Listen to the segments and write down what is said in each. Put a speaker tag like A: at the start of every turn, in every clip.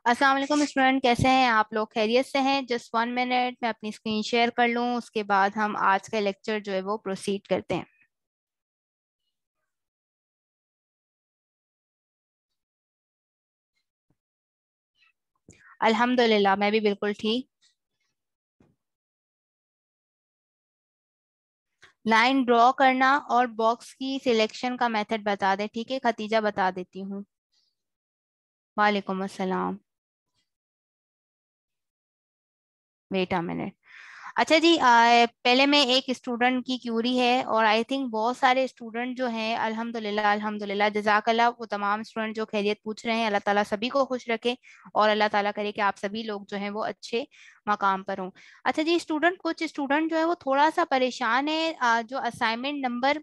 A: अस्सलाम वालेकुम स्टूडेंट, कैसे हैं आप लोग? खैरियत से हैं? जस्ट 1 मिनट, मैं अपनी स्क्रीन शेयर कर लूँ, उसके बाद हम आज का लेक्चर जो है वो प्रोसीड करते हैं। अल्हम्दुलिल्लाह, मैं भी बिल्कुल ठीक। लाइन ड्रॉ करना और बॉक्स की सिलेक्शन का मेथड बता दे। ठीक है खतीजा, बता देती हूँ। वालेकुम अस्सलाम। Wait a minute. अच्छा जी, पहले मैं एक स्टूडेंट की क्यूरी है और आई थिंक बहुत सारे स्टूडेंट जो हैं, अल्हम्दुलिल्लाह अल्हम्दुलिल्लाह जज़ाकल्लाह, वो तमाम स्टूडेंट जो खैरियत पूछ रहे हैं, अल्लाह ताला सभी को खुश रखे और अल्लाह ताला करे कि आप सभी लोग जो हैं वो अच्छे मकाम पर हों। अच्छा जी, कुछ स्टूडेंट जो है वो थोड़ा सा परेशान है। जो असाइनमेंट नंबर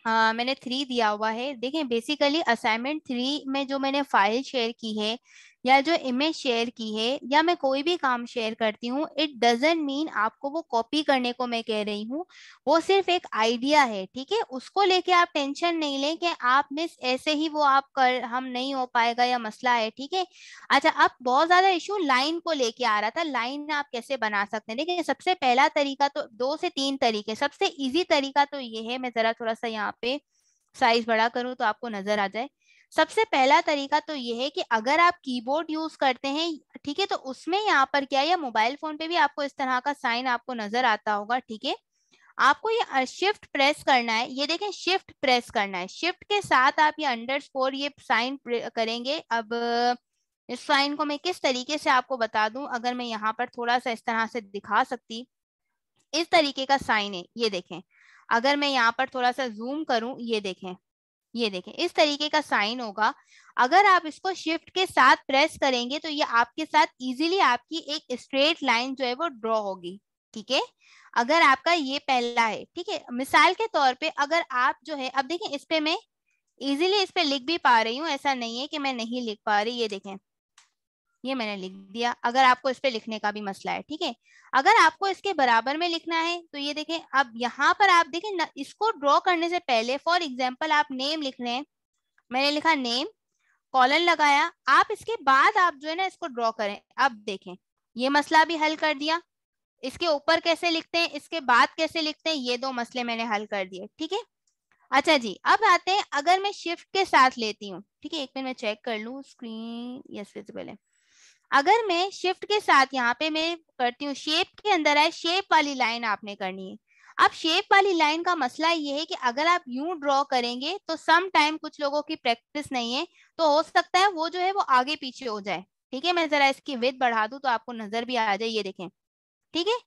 A: मैंने 3 दिया हुआ है, देखें बेसिकली असाइनमेंट 3 में जो मैंने फाइल शेयर की है या जो इमेज शेयर की है या मैं कोई भी काम शेयर करती हूँ, इट डजंट मीन आपको वो कॉपी करने को मैं कह रही हूँ। वो सिर्फ एक आइडिया है, ठीक है? उसको लेके आप टेंशन नहीं लें कि आप मिस ऐसे ही वो आप कर हम नहीं हो पाएगा या मसला है, ठीक है? अच्छा, अब बहुत ज्यादा इशू लाइन को लेके आ रहा था। लाइन आप कैसे बना सकते हैं? देखिए, सबसे पहला तरीका तो 2 से 3 तरीके। सबसे इजी तरीका तो ये है, मैं जरा थोड़ा सा यहाँ पे साइज बड़ा करूँ तो आपको नजर आ जाए। सबसे पहला तरीका तो ये है कि अगर आप कीबोर्ड यूज करते हैं, ठीक है, तो उसमें यहाँ पर क्या है, या मोबाइल फोन पे भी आपको इस तरह का साइन आपको नजर आता होगा, ठीक है? आपको ये शिफ्ट प्रेस करना है। ये देखें, शिफ्ट प्रेस करना है, शिफ्ट के साथ आप ये अंडरस्कोर ये साइन करेंगे। अब इस साइन को मैं किस तरीके से आपको बता दूं, अगर मैं यहाँ पर थोड़ा सा इस तरह से दिखा सकती। इस तरीके का साइन है, ये देखें। अगर मैं यहाँ पर थोड़ा सा जूम करूं, ये देखें, ये देखें, इस तरीके का साइन होगा। अगर आप इसको शिफ्ट के साथ प्रेस करेंगे तो ये आपके साथ इजीली आपकी एक स्ट्रेट लाइन जो है वो ड्रॉ होगी, ठीक है? अगर आपका ये पहला है, ठीक है। मिसाल के तौर पे अगर आप जो है, अब देखें इस पे मैं इजीली इस पे लिख भी पा रही हूँ, ऐसा नहीं है कि मैं नहीं लिख पा रही। ये देखें, ये मैंने लिख दिया। अगर आपको इस पे लिखने का भी मसला है, ठीक है, अगर आपको इसके बराबर में लिखना है तो ये देखें। अब यहाँ पर आप देखें ना, इसको ड्रॉ करने से पहले फॉर एग्जाम्पल आप नेम लिख रहे हैं, मैंने लिखा नेम, कॉलन लगाया। आप इसके बाद आप जो है ना इसको ड्रॉ करें। अब देखें, ये मसला भी हल कर दिया। इसके ऊपर कैसे लिखते हैं, इसके बाद कैसे लिखते हैं, ये 2 मसले मैंने हल कर दिए, ठीक है? अच्छा जी, अब आते हैं, अगर मैं शिफ्ट के साथ लेती हूँ, ठीक है, एक मिनट मैं चेक कर लूँ स्क्रीन। यस, विजिबल है। अगर मैं शिफ्ट के साथ यहाँ पे मैं करती हूँ, शेप के अंदर है, शेप वाली लाइन आपने करनी है। अब शेप वाली लाइन का मसला ये है कि अगर आप यूं ड्रॉ करेंगे तो सम टाइम कुछ लोगों की प्रैक्टिस नहीं है, तो हो सकता है वो जो है वो आगे पीछे हो जाए, ठीक है? मैं जरा इसकी विड्थ बढ़ा दूं तो आपको नजर भी आ जाए, ये देखें, ठीक है?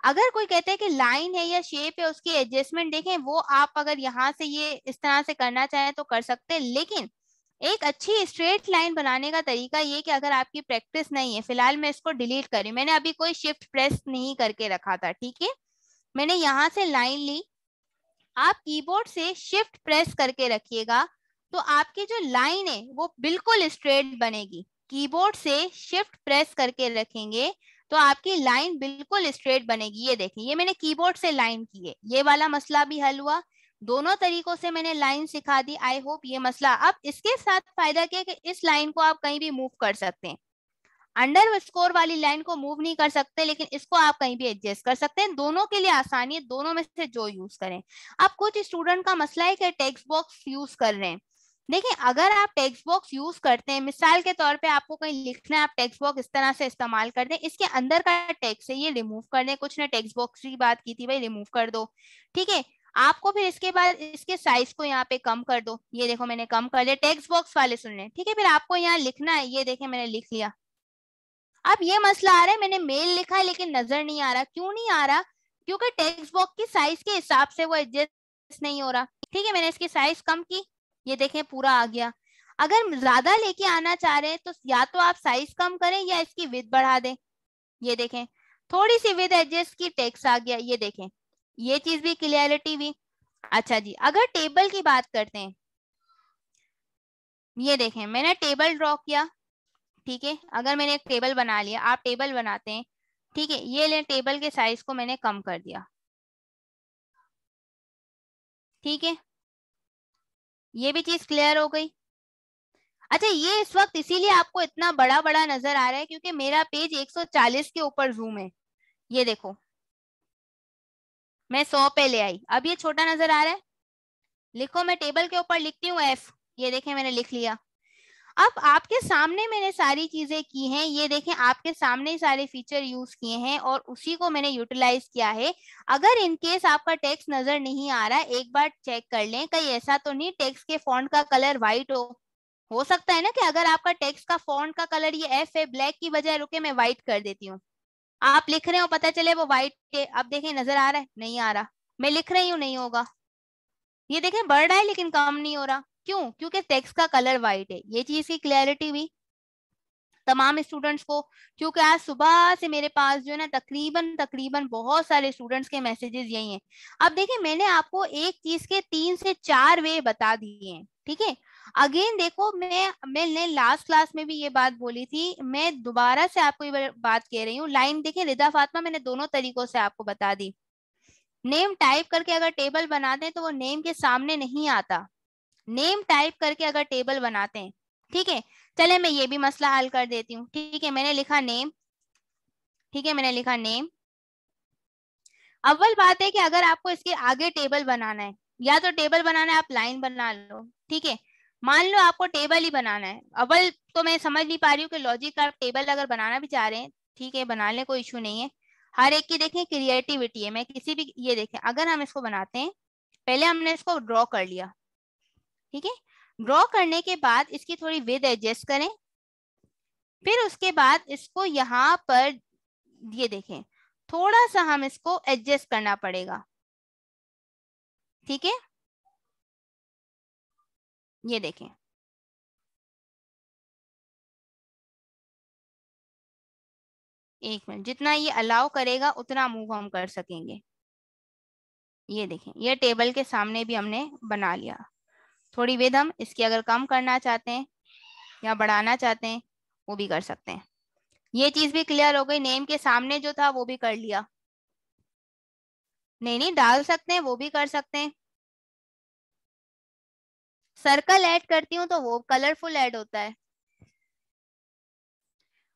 A: अगर कोई कहते हैं कि लाइन है या शेप है, उसकी एडजस्टमेंट देखें, वो आप अगर यहाँ से ये इस तरह से करना चाहें तो कर सकते हैं। लेकिन एक अच्छी स्ट्रेट लाइन बनाने का तरीका ये कि अगर आपकी प्रैक्टिस नहीं है, फिलहाल मैं इसको डिलीट करी, मैंने अभी कोई शिफ्ट प्रेस नहीं करके रखा था, ठीक है? मैंने यहाँ से लाइन ली। आप कीबोर्ड से शिफ्ट प्रेस करके रखिएगा तो आपकी जो लाइन है वो बिल्कुल स्ट्रेट बनेगी। कीबोर्ड से शिफ्ट प्रेस करके रखेंगे तो आपकी लाइन बिल्कुल स्ट्रेट बनेगी। ये देखिए, ये मैंने कीबोर्ड से लाइन की है, ये वाला मसला भी हल हुआ। दोनों तरीकों से मैंने लाइन सिखा दी। आई होप ये मसला, अब इसके साथ फायदा क्या है कि इस लाइन को आप कहीं भी मूव कर सकते हैं। अंडर स्कोर वाली लाइन को मूव नहीं कर सकते, लेकिन इसको आप कहीं भी एडजस्ट कर सकते हैं। दोनों के लिए आसानी है, दोनों में से जो यूज करें। अब कुछ स्टूडेंट का मसला है कि टेक्स्ट बॉक्स यूज कर रहे हैं। देखिए, अगर आप टेक्स्ट बॉक्स यूज करते हैं, मिसाल के तौर पे आपको कहीं लिखना है, आप टेक्स्ट बॉक्स इस तरह से इस्तेमाल कर दें, इसके अंदर का टेक्स्ट है ये रिमूव कर दें। कुछ ने टेक्स्ट बॉक्स की बात की थी, भाई रिमूव कर दो, ठीक है? आपको फिर इसके बाद इसके साइज को यहाँ पे कम कर दो। ये देखो, मैंने कम कर लिया। टेक्स्ट बॉक्स वाले सुन रहे हैं, ठीक है? फिर आपको यहाँ लिखना है, ये देखें मैंने लिख लिया। अब ये मसला आ रहा है, मैंने मेल लिखा है लेकिन नजर नहीं आ रहा। क्यों नहीं आ रहा? क्योंकि टेक्स्ट बॉक्स की साइज के हिसाब से वो एडजस्ट नहीं हो रहा, ठीक है? मैंने इसकी साइज कम की, ये देखें पूरा आ गया। अगर ज्यादा लेके आना चाह रहे हैं तो या तो आप साइज कम करें या इसकी विड्थ बढ़ा दें। ये देखें, थोड़ी सी विड्थ एडजस्ट की, टेक्स्ट आ गया, ये देखें, ये चीज भी क्लियरिटी भी। अच्छा जी, अगर टेबल की बात करते हैं, ये देखें मैंने टेबल ड्रॉ किया, ठीक है? अगर मैंने एक टेबल बना लिया, आप टेबल बनाते हैं, ठीक है? ये ले, टेबल के साइज को मैंने कम कर दिया, ठीक है? ये भी चीज क्लियर हो गई। अच्छा, ये इस वक्त इसीलिए आपको इतना बड़ा बड़ा नजर आ रहा है क्योंकि मेरा पेज 140 के ऊपर जूम है। ये देखो, मैं 100 पे ले आई, अब ये छोटा नजर आ रहा है। लिखो, मैं टेबल के ऊपर लिखती हूँ F, ये देखें मैंने लिख लिया। अब आपके सामने मैंने सारी चीजें की हैं, ये देखें आपके सामने ही सारे फीचर यूज किए हैं और उसी को मैंने यूटिलाइज किया है। अगर इन केस आपका टेक्स्ट नजर नहीं आ रहा, एक बार चेक कर लें, कहीं ऐसा तो नहीं टेक्स्ट के फॉन्ट का कलर व्हाइट हो सकता है ना कि अगर आपका टेक्स्ट का फॉन्ट का कलर ये एफ है, ब्लैक की बजाय, रुके मैं व्हाइट कर देती हूँ, आप लिख रहे हो पता चले वो व्हाइट है, अब देखें नजर आ रहा है, नहीं आ रहा, मैं लिख रही हूँ नहीं होगा, ये देखें बढ़ रहा है लेकिन कम नहीं हो रहा, क्यों? क्योंकि टेक्स्ट का कलर व्हाइट है। ये चीज की क्लैरिटी हुई तमाम स्टूडेंट्स को, क्योंकि आज सुबह से मेरे पास जो है ना तकरीबन तकरीबन बहुत सारे स्टूडेंट्स के मैसेजेस यही हैं। अब देखिए मैंने आपको एक चीज के 3 से 4 वे बता दिए हैं, ठीक है। अगेन देखो, मैंने लास्ट क्लास में भी ये बात बोली थी, मैं दोबारा से आपको ये बात कह रही हूँ। लाइन देखिए रिदा फातिमा, मैंने दोनों तरीकों से आपको बता दी। नेम टाइप करके अगर टेबल बनाते हैं तो वो नेम के सामने नहीं आता, नेम टाइप करके अगर टेबल बनाते हैं, ठीक है। चले मैं ये भी मसला हल कर देती हूँ, ठीक है। मैंने लिखा नेम, ठीक है, मैंने लिखा नेम। अव्वल बात है कि अगर आपको इसके आगे टेबल बनाना है, या तो टेबल बनाना है आप लाइन बना लो, ठीक है। मान लो आपको टेबल ही बनाना है, अव्वल तो मैं समझ नहीं पा रही हूँ कि लॉजिक का टेबल अगर बनाना भी चाह रहे हैं, ठीक है, बना ले, कोई इशू नहीं है। हर एक की देखें क्रिएटिविटी है, मैं किसी भी, ये देखें अगर हम इसको बनाते हैं, पहले हमने इसको ड्रॉ कर लिया, ठीक है। ड्रॉ करने के बाद इसकी थोड़ी विड्थ एडजस्ट करें, फिर उसके बाद इसको यहाँ पर ये देखें, थोड़ा सा हम इसको एडजस्ट करना पड़ेगा, ठीक है। ये देखें, एक मिनट, जितना ये अलाउ करेगा उतना मूव हम कर सकेंगे। ये देखें, ये टेबल के सामने भी हमने बना लिया। थोड़ी विड्थ हम इसकी अगर कम करना चाहते हैं या बढ़ाना चाहते हैं वो भी कर सकते हैं। ये चीज भी क्लियर हो गई, नेम के सामने जो था वो भी कर लिया, नहीं नहीं डाल सकते हैं, वो भी कर सकते हैं। सर्कल ऐड करती हूँ तो वो कलरफुल ऐड होता है।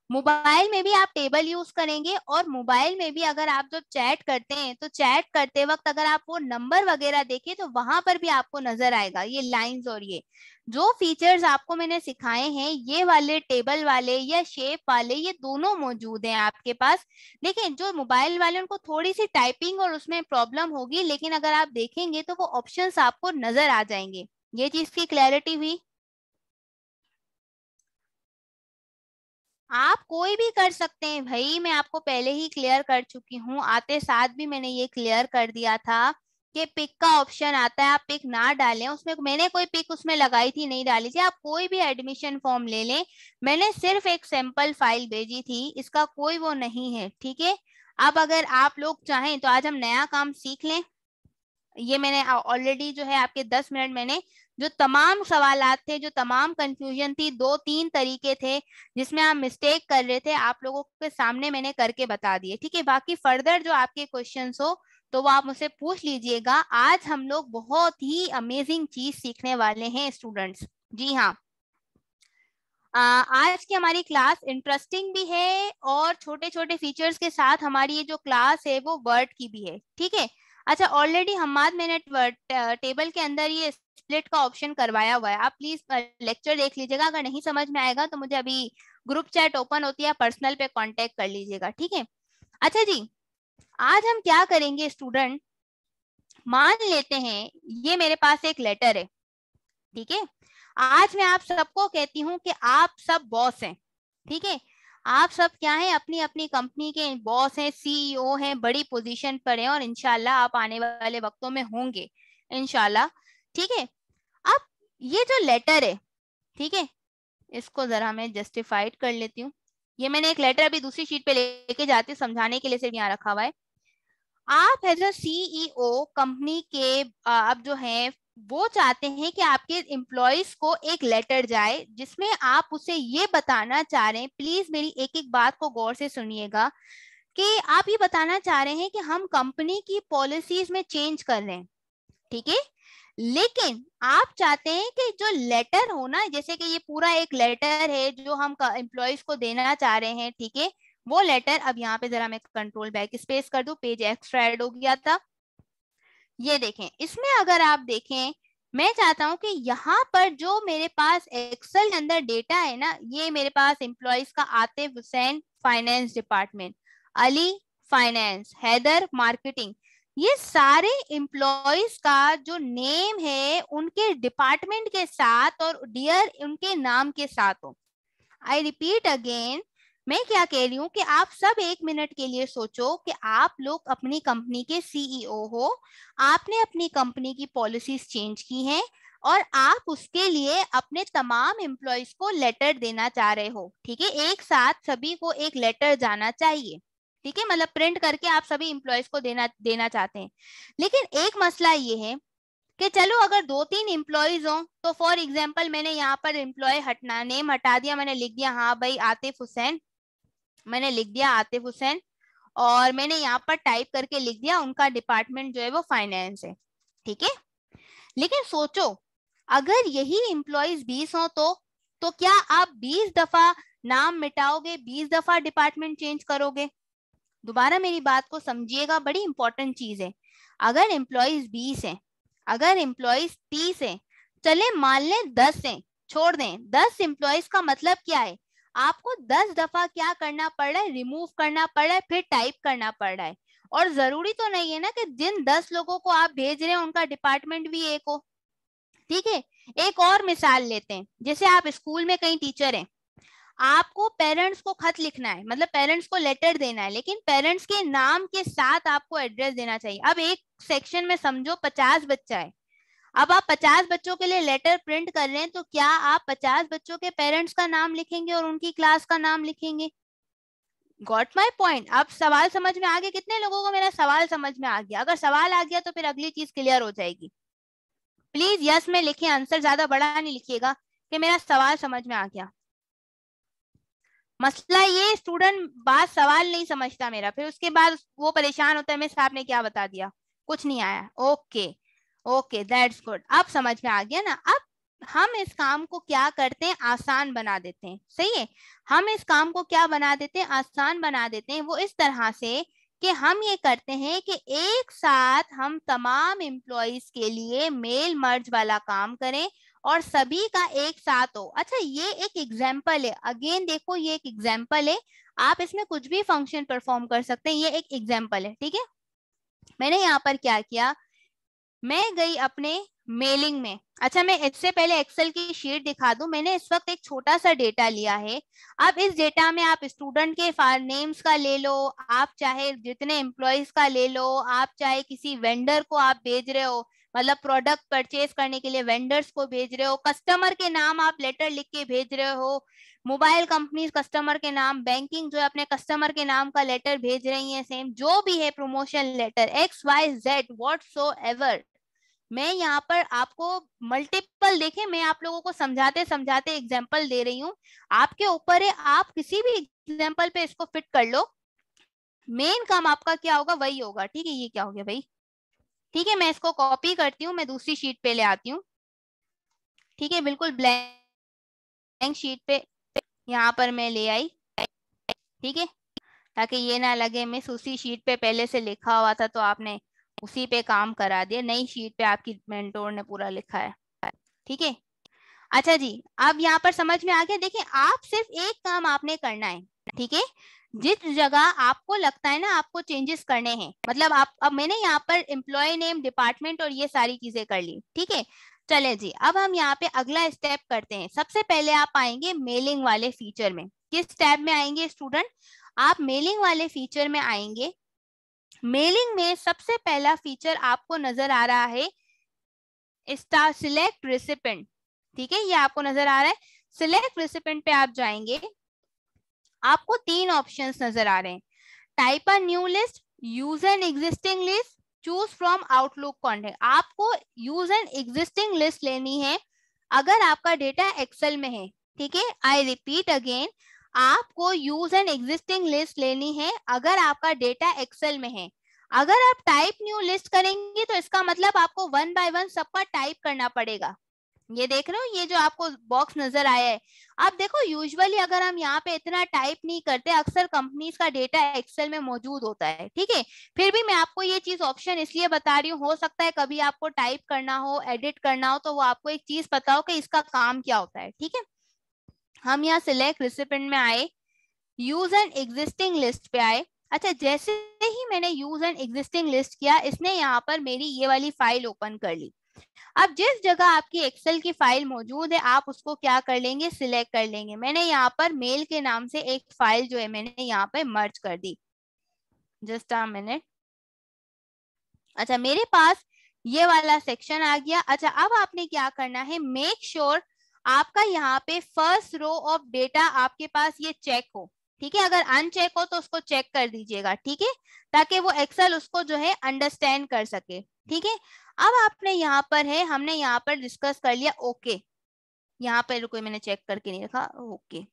A: मोबाइल में भी आप टेबल यूज करेंगे, और मोबाइल में भी अगर आप जब चैट करते हैं तो चैट करते वक्त अगर आप वो नंबर वगैरह देखें तो वहां पर भी आपको नजर आएगा ये लाइंस, और ये जो फीचर्स आपको मैंने सिखाए हैं ये वाले टेबल वाले या शेप वाले ये दोनों मौजूद हैं आपके पास। लेकिन जो मोबाइल वाले उनको थोड़ी सी टाइपिंग और उसमें प्रॉब्लम होगी, लेकिन अगर आप देखेंगे तो वो ऑप्शंस आपको नजर आ जाएंगे। ये चीज की क्लैरिटी हुई? आप कोई भी कर सकते हैं भाई, मैं आपको पहले ही क्लियर कर चुकी हूँ, आते साथ भी मैंने ये क्लियर कर दिया था कि पिक का ऑप्शन आता है, आप पिक ना डालें उसमें, मैंने कोई पिक उसमें लगाई थी नहीं डाली थी, आप कोई भी एडमिशन फॉर्म ले लें, मैंने सिर्फ एक सैंपल फाइल भेजी थी, इसका कोई वो नहीं है, ठीक है। अब अगर आप लोग चाहें तो आज हम नया काम सीख लें। ये मैंने ऑलरेडी जो है आपके 10 मिनट मैंने जो तमाम सवालात थे, जो तमाम कंफ्यूजन थी, 2-3 तरीके थे जिसमें आप मिस्टेक कर रहे थे, आप लोगों के सामने मैंने करके बता दिए, ठीक है। बाकी फर्दर जो आपके क्वेश्चंस हो तो वो आप मुझसे पूछ लीजिएगा। आज हम लोग बहुत ही अमेजिंग चीज सीखने वाले हैं स्टूडेंट्स। जी हाँ, आज की हमारी क्लास इंटरेस्टिंग भी है और छोटे छोटे फीचर्स के साथ हमारी ये जो क्लास है वो वर्ड की भी है, ठीक है। अच्छा, ऑलरेडी हमाद मैंने टेबल के अंदर ये स्प्लिट का ऑप्शन करवाया हुआ है, आप प्लीज लेक्चर देख लीजिएगा, अगर नहीं समझ में आएगा तो मुझे अभी ग्रुप चैट ओपन होती है, पर्सनल पे कांटेक्ट कर लीजिएगा, ठीक है। अच्छा जी, आज हम क्या करेंगे स्टूडेंट, मान लेते हैं ये मेरे पास एक लेटर है, ठीक है। आज मैं आप सबको कहती हूँ कि आप सब बॉस हैं, ठीक है। आप सब क्या हैं, अपनी अपनी कंपनी के बॉस हैं, सीईओ हैं, बड़ी पोजीशन पर हैं, और इंशाल्लाह आप आने वाले वक्तों में होंगे इंशाल्लाह, ठीक है। अब ये जो लेटर है, ठीक है, इसको जरा मैं जस्टिफाइड कर लेती हूँ। ये मैंने एक लेटर अभी दूसरी शीट पे लेके जाती हूँ, समझाने के लिए सिर्फ यहाँ रखा हुआ है। आप एज अ सीईओ कंपनी के अब जो है वो चाहते हैं कि आपके एम्प्लॉयज को एक लेटर जाए जिसमें आप उसे ये बताना चाह रहे हैं, प्लीज मेरी एक एक बात को गौर से सुनिएगा, कि आप ये बताना चाह रहे हैं कि हम कंपनी की पॉलिसीज में चेंज कर रहे हैं, ठीक है। लेकिन आप चाहते हैं कि जो लेटर हो ना, जैसे कि ये पूरा एक लेटर है जो हम एम्प्लॉयज को देना चाह रहे हैं, ठीक है, वो लेटर, अब यहाँ पे जरा मैं कंट्रोल बैक स्पेस कर दूं, पेज एक्स्ट्रा ऐड हो गया था। ये देखें, इसमें अगर आप देखें, मैं चाहता हूं कि यहाँ पर जो मेरे पास एक्सेल के अंदर डेटा है ना, ये मेरे पास एम्प्लॉयज का Atif Hussain finance department, Ali finance, Haider marketing, ये सारे एम्प्लॉयज का जो नेम है उनके डिपार्टमेंट के साथ और डियर उनके नाम के साथ हो। आई रिपीट अगेन, मैं क्या कह रही हूँ कि आप सब 1 मिनट के लिए सोचो कि आप लोग अपनी कंपनी के सीईओ हो, आपने अपनी कंपनी की पॉलिसीज चेंज की हैं और आप उसके लिए अपने तमाम एम्प्लॉयज को लेटर देना चाह रहे हो, ठीक है, एक साथ सभी को एक लेटर जाना चाहिए, ठीक है, मतलब प्रिंट करके आप सभी एम्प्लॉयज को देना देना चाहते हैं। लेकिन एक मसला ये है कि चलो अगर 2-3 एम्प्लॉयज हो, तो फॉर एग्जांपल मैंने यहाँ पर एम्प्लॉय हटना, नेम हटा दिया, मैंने लिख दिया हाँ भाई आतिफ हुसैन, मैंने लिख दिया आतिफ हुसैन, और मैंने यहाँ पर टाइप करके लिख दिया उनका डिपार्टमेंट जो है वो फाइनेंस है, ठीक है। लेकिन सोचो, अगर यही एम्प्लॉयज 20 हो तो क्या आप 20 दफा नाम मिटाओगे, 20 दफा डिपार्टमेंट चेंज करोगे? दोबारा मेरी बात को समझिएगा, बड़ी इंपॉर्टेंट चीज है। अगर एम्प्लॉयज 20 हैं, अगर एम्प्लॉयज 30 हैं, चले मान लें 10 हैं, छोड़ दें, 10 एम्प्लॉयज का मतलब क्या है, आपको 10 दफा क्या करना पड़ रहा है, रिमूव करना पड़ रहा है, फिर टाइप करना पड़ रहा है। और जरूरी तो नहीं है ना कि जिन 10 लोगों को आप भेज रहे हैं उनका डिपार्टमेंट भी एक हो, ठीक है। एक और मिसाल लेते हैं, जैसे आप स्कूल में कहीं टीचर हैं, आपको पेरेंट्स को खत लिखना है, मतलब पेरेंट्स को लेटर देना है, लेकिन पेरेंट्स के नाम के साथ आपको एड्रेस देना चाहिए। अब एक सेक्शन में समझो 50 बच्चा है, अब आप 50 बच्चों के लिए लेटर प्रिंट कर रहे हैं, तो क्या आप 50 बच्चों के पेरेंट्स का नाम लिखेंगे और उनकी क्लास का नाम लिखेंगे? Got my point? अब सवाल समझ में आ गया? कितने लोगों को मेरा सवाल समझ में आ गया? अगर सवाल आ गया तो फिर अगली चीज क्लियर हो जाएगी। प्लीज यस में लिखिए आंसर, ज्यादा बड़ा नहीं लिखिएगा, कि मेरा सवाल समझ में आ गया। मसला ये, स्टूडेंट बात सवाल नहीं समझता मेरा, फिर उसके बाद वो परेशान होता है मिस आपने क्या बता दिया, कुछ नहीं आया। ओके ओके, दैट्स गुड, अब समझ में आ गया ना। अब हम इस काम को क्या करते हैं, आसान बना देते हैं, सही है। हम इस काम को क्या बना देते हैं, आसान बना देते हैं। वो इस तरह से कि हम ये करते हैं कि एक साथ हम तमाम एम्प्लॉयज के लिए मेल मर्ज वाला काम करें और सभी का एक साथ हो। अच्छा, ये एक एग्जाम्पल है, अगेन देखो ये एक एग्जाम्पल है, आप इसमें कुछ भी फंक्शन परफॉर्म कर सकते हैं, ये एक एग्जाम्पल है, ठीक है। मैंने यहाँ पर क्या किया, मैं गई अपने मेलिंग में। अच्छा, मैं इससे पहले एक्सेल की शीट दिखा दूं, मैंने इस वक्त एक छोटा सा डेटा लिया है। अब इस डेटा में आप स्टूडेंट के नेम्स का ले लो, आप चाहे जितने एम्प्लॉयज का ले लो, आप चाहे किसी वेंडर को आप भेज रहे हो, मतलब प्रोडक्ट परचेज करने के लिए वेंडर्स को भेज रहे हो, कस्टमर के नाम आप लेटर लिख के भेज रहे हो, मोबाइल कंपनी कस्टमर के नाम, बैंकिंग जो है अपने कस्टमर के नाम का लेटर भेज रही है, सेम जो भी है, प्रमोशन लेटर XYZ व्हाटसोएवर। मैं यहाँ पर आपको मल्टीपल, देखें मैं आप लोगों को समझाते समझाते एग्जाम्पल दे रही हूँ, आपके ऊपर है, आप किसी भी एग्जाम्पल पे इसको फिट कर लो, मेन काम आपका क्या होगा वही होगा, ठीक है। ये क्या हो गया भाई, ठीक है, मैं इसको कॉपी करती हूँ, मैं दूसरी शीट पे ले आती हूँ, ठीक है, बिल्कुल ब्लैंक शीट पे यहाँ पर मैं ले आई, ठीक है, ताकि ये ना लगे मिस उसी शीट पे पहले से लिखा हुआ था तो आपने उसी पे काम करा दिया, नई शीट पे आपकी मेंटोर ने पूरा लिखा है, ठीक है। अच्छा जी, अब यहाँ पर समझ में आ गया। देखिए, आप सिर्फ एक काम आपने करना है, ठीक है, जिस जगह आपको लगता है ना आपको चेंजेस करने हैं, मतलब आप, अब मैंने यहाँ पर एम्प्लॉय नेम, डिपार्टमेंट और ये सारी चीजें कर ली, ठीक है। चले जी, अब हम यहाँ पे अगला स्टेप करते हैं। सबसे पहले आप आएंगे मेलिंग वाले फीचर में। किस टैब में आएंगे स्टूडेंट? आप मेलिंग वाले फीचर में आएंगे। मेलिंग में सबसे पहला फीचर आपको नजर आ रहा है, स्टार सिलेक्ट रेसिपेंट, ठीक है, ये आपको नजर आ रहा है। सिलेक्ट रेसिपेंट पे आप जाएंगे, आपको 3 ऑप्शंस नजर आ रहे हैं, type a new list, use an existing list, choose from outlook contact. आपको यूज एन एग्जिस्टिंग लिस्ट लेनी है अगर आपका डेटा एक्सेल में है, ठीक है। आई रिपीट अगेन, आपको यूज एन एग्जिस्टिंग लिस्ट लेनी है अगर आपका डेटा एक्सेल में है। अगर आप टाइप न्यू लिस्ट करेंगे तो इसका मतलब आपको 1 बाय 1 सबका टाइप करना पड़ेगा। ये देख रहे हो, ये जो आपको बॉक्स नजर आया है, आप देखो यूजुअली अगर हम यहाँ पे इतना टाइप नहीं करते, अक्सर कंपनीज का डेटा एक्सेल में मौजूद होता है, ठीक है। फिर भी मैं आपको ये चीज ऑप्शन इसलिए बता रही हूँ, हो सकता है कभी आपको टाइप करना हो, एडिट करना हो, तो वो आपको एक चीज पता हो कि इसका काम क्या होता है, ठीक है। हम यहाँ सिलेक्ट रिसिपेंट में आए, यूज एंड एग्जिस्टिंग लिस्ट पे आए। अच्छा, जैसे ही मैंने यूज एंड एग्जिस्टिंग लिस्ट किया, इसने यहाँ पर मेरी ये वाली फाइल ओपन कर ली। अब जिस जगह आपकी एक्सेल की फाइल मौजूद है, आप उसको क्या कर लेंगे, सिलेक्ट कर लेंगे। मैंने यहाँ पर मेल के नाम से एक फाइल जो है मैंने यहाँ पे मर्ज कर दी। Just a minute. अच्छा, मेरे पास ये वाला सेक्शन आ गया। अच्छा, अब आपने क्या करना है, मेक श्योर आपका यहाँ पे फर्स्ट रो ऑफ डेटा आपके पास ये चेक हो, ठीक है। अगर अनचेक हो तो उसको चेक कर दीजिएगा, ठीक है, ताकि वो एक्सेल उसको जो है अंडरस्टैंड कर सके, ठीक है। अब आपने यहाँ पर है, हमने यहाँ पर डिस्कस कर लिया, ओके। यहाँ पर रुको, मैंने चेक करके नहीं रखा, ओके।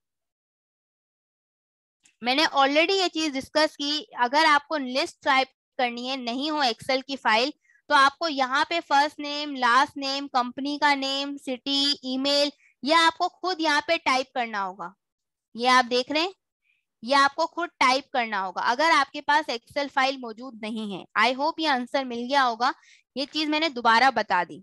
A: मैंने ऑलरेडी ये चीज डिस्कस की, अगर आपको लिस्ट टाइप करनी है, नहीं हो एक्सेल की फाइल, तो आपको यहाँ पे first name, last name, company का नेम, सिटी, ईमेल, ये आपको खुद यहाँ पे टाइप करना होगा। ये आप देख रहे हैं, ये आपको खुद टाइप करना होगा अगर आपके पास एक्सेल फाइल मौजूद नहीं है। आई होप ये आंसर मिल गया होगा, ये चीज मैंने दोबारा बता दी।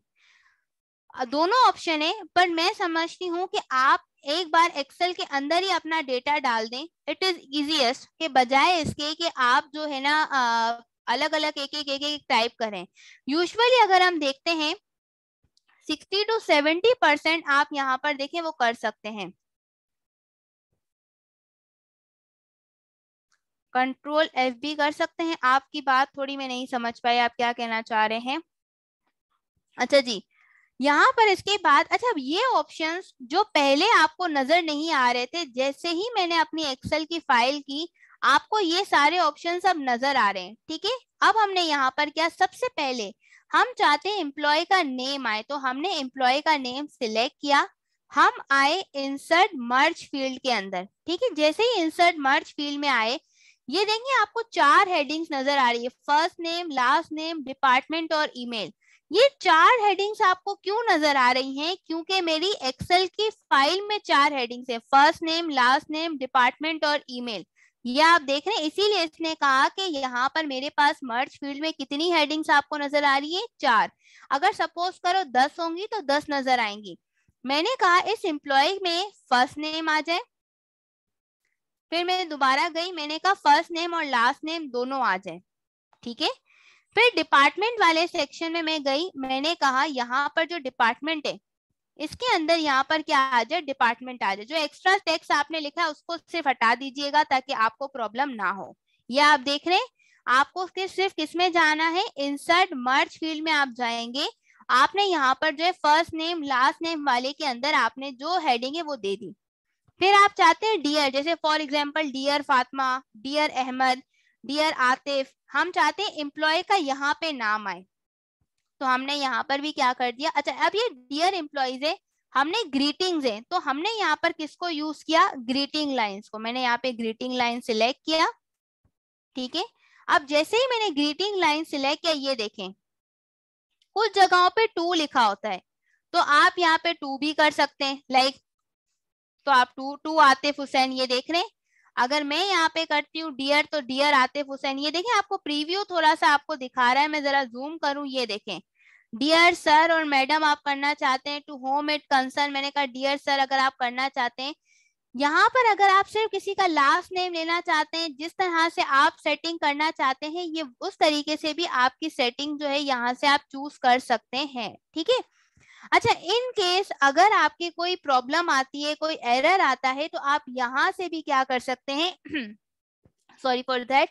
A: दोनों ऑप्शन है, पर मैं समझती हूँ कि आप एक बार एक्सेल के अंदर ही अपना डेटा डाल दें, इट इज इजीएस्ट, के बजाय इसके कि आप जो है ना अलग अलग एक टाइप करें। यूजुअली अगर हम देखते हैं 60 to 70% आप यहाँ पर देखें वो कर सकते हैं। कंट्रोल एफ भी कर सकते हैं। आपकी बात थोड़ी मैं नहीं समझ पाई, आप क्या कहना चाह रहे हैं। अच्छा जी, यहाँ पर इसके बाद, अच्छा, अब ये ऑप्शंस जो पहले आपको नजर नहीं आ रहे थे, जैसे ही मैंने अपनी एक्सेल की फाइल की, आपको ये सारे ऑप्शंस अब नजर आ रहे हैं, ठीक है। अब हमने यहाँ पर क्या, सबसे पहले हम चाहते हैं एम्प्लॉय का नेम आए, तो हमने एम्प्लॉय का नेम सिलेक्ट किया। हम आए इंसर्ट मर्ज फील्ड के अंदर, ठीक है। जैसे ही इंसर्ट मर्ज फील्ड में आए, ये देंगे आपको 4 हेडिंग्स नजर आ रही है, first name, last name, department और ईमेल। ये 4 हेडिंग्स आपको क्यों नजर आ रही हैं, क्योंकि मेरी एक्सेल की फाइल में 4 हेडिंग्स है, first name, last name, department और ईमेल। ये आप देख रहे हैं, इसीलिए इसने कहा कि यहाँ पर मेरे पास मर्ज फील्ड में कितनी हेडिंग्स आपको नजर आ रही है, 4। अगर सपोज करो 10 होंगी तो 10 नजर आएंगी। मैंने कहा इस एम्प्लॉय में फर्स्ट नेम आ जाए, फिर मैं दोबारा गई, मैंने कहा फर्स्ट नेम और लास्ट नेम दोनों आ जाए, ठीक है। फिर डिपार्टमेंट वाले सेक्शन में मैं गई, मैंने कहा यहाँ पर जो डिपार्टमेंट है इसके अंदर यहाँ पर क्या आ जाए, डिपार्टमेंट आ जाए। जो एक्स्ट्रा टेक्स्ट आपने लिखा है उसको सिर्फ हटा दीजिएगा ताकि आपको प्रॉब्लम ना हो। ये आप देख रहे हैं, आपको सिर्फ किसमें जाना है, इंसर्ट मर्ज फील्ड में आप जाएंगे। आपने यहाँ पर जो है फर्स्ट नेम लास्ट नेम वाले के अंदर आपने जो हेडिंग है वो दे दी। फिर आप चाहते हैं डियर, जैसे for example dear Fatima, dear Ahmed, dear Atif, हम चाहते हैं एम्प्लॉय का यहाँ पे नाम आए, तो हमने यहाँ पर भी क्या कर दिया। अच्छा, अब ये डियर एम्प्लॉइज है, हमने ग्रीटिंग्स है, तो हमने यहाँ पर किसको यूज किया, ग्रीटिंग लाइंस को। मैंने यहाँ पे ग्रीटिंग लाइन सिलेक्ट किया, ठीक है। अब जैसे ही मैंने ग्रीटिंग लाइन सिलेक्ट किया, ये देखें कुछ जगहों पे टू लिखा होता है, तो आप यहाँ पे टू भी कर सकते हैं, लाइक, तो आप टू टू आतिफ हुसैन, ये देख रहे हैं। अगर मैं यहाँ पे करती हूँ डियर, तो डियर आतिफ हुसैन, ये देखें आपको प्रीव्यू थोड़ा सा आपको दिखा रहा है, मैं जरा जूम करूँ, ये देखें डियर सर और मैडम आप करना चाहते हैं, टू होम इट कंसर्न, मैंने कहा डियर सर अगर आप करना चाहते हैं। यहाँ पर अगर आप सिर्फ किसी का लास्ट नेम लेना चाहते हैं, जिस तरह से आप सेटिंग करना चाहते हैं, ये उस तरीके से भी आपकी सेटिंग जो है यहाँ से आप चूज कर सकते हैं, ठीक है। अच्छा, इन केस अगर आपकी कोई प्रॉब्लम आती है, कोई एरर आता है, तो आप यहाँ से भी क्या कर सकते हैं सॉरी फॉर दैट,